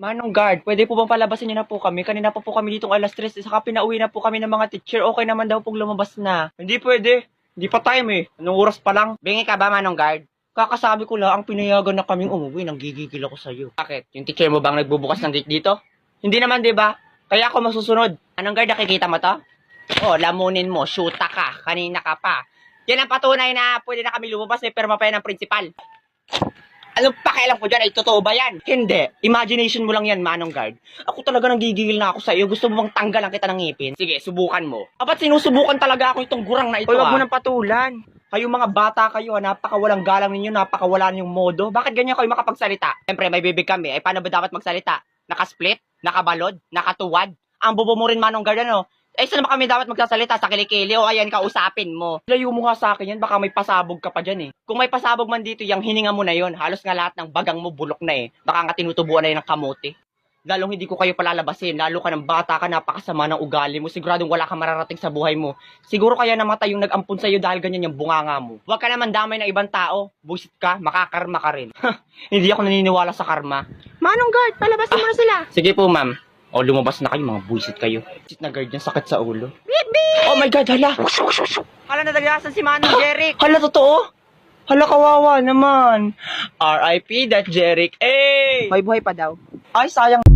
Manong guard, pwede po bang palabasin niyo na po kami? Kanina pa po kami ditong alas 3, saka pinauwi na po kami ng mga teacher. Okay naman daw pong lumabas na. Hindi pwede. Hindi pa time eh. Anong oras pa lang? Bingi ka ba, Manong Guard? Kakasabi ko lang, ang pinayagan na kaming umuwi, nang gigigil ako sa'yo. Bakit? Yung teacher mo bang nagbubukas ng gate dito? Hindi naman, di ba? Kaya ako masusunod. Manong Guard, nakikita mo to? Oh, lamunin mo, shoota ka, kanina ka pa. Yan ang patunay na pwede na kami lumabas, may perma pa yan ng principal. Anong pakialam ko dyan? Ay, totoo ba yan? Hindi. Imagination mo lang yan, Manong Guard. Ako talaga nang gigigil na ako sa iyo. Gusto mo bang tanggalan kita ng ngipin? Sige, subukan mo. Ba't sinusubukan talaga ako itong gurang na ito, Hoy, wag mo ah? nang patulan. Kayo mga bata kayo, napakawalang galang ninyo, napakawala niyong modo. Bakit ganyan kayo makapagsalita? Siyempre, may bibig kami. Ay, paano ba dapat magsalita? Nakasplit? Nakabalod? Nakatuwad? Ang bobo mo rin, Manong Guard, ano? Eh, saan naman kami dapat magsasalita? Sa kilikili o ayan, kausapin mo? Layo mo nga sa akin yan, baka may pasabog ka pa dyan eh. Kung may pasabog man dito, yung hininga mo na yon, halos nga lahat ng bagang mo bulok na eh. Baka nga tinutubuan na yun ng kamote. Lalong hindi ko kayo palalabasin, lalo ka ng bata ka, napakasama ng ugali mo, siguradong wala ka mararating sa buhay mo. Siguro kaya namatay yung nag-ampun sa'yo dahil ganyan yung bunganga mo. Huwag ka naman damay ng ibang tao. Buisit ka, makakarma ka rin. Hindi ako naniniwala sa karma. Manong Guard, palabasin mo na sila. Sige po, ma'am. O, lumabas na kayo, mga buisit kayo. Buisit na guard yan, sakit sa ulo. Oh my God, hala! Hala, nadaglasan si Manong Jeric. Hala, totoo? Hala, kawawa naman. R.I.P. that Jeric. Hey! May buhay pa daw. Ay, sayang.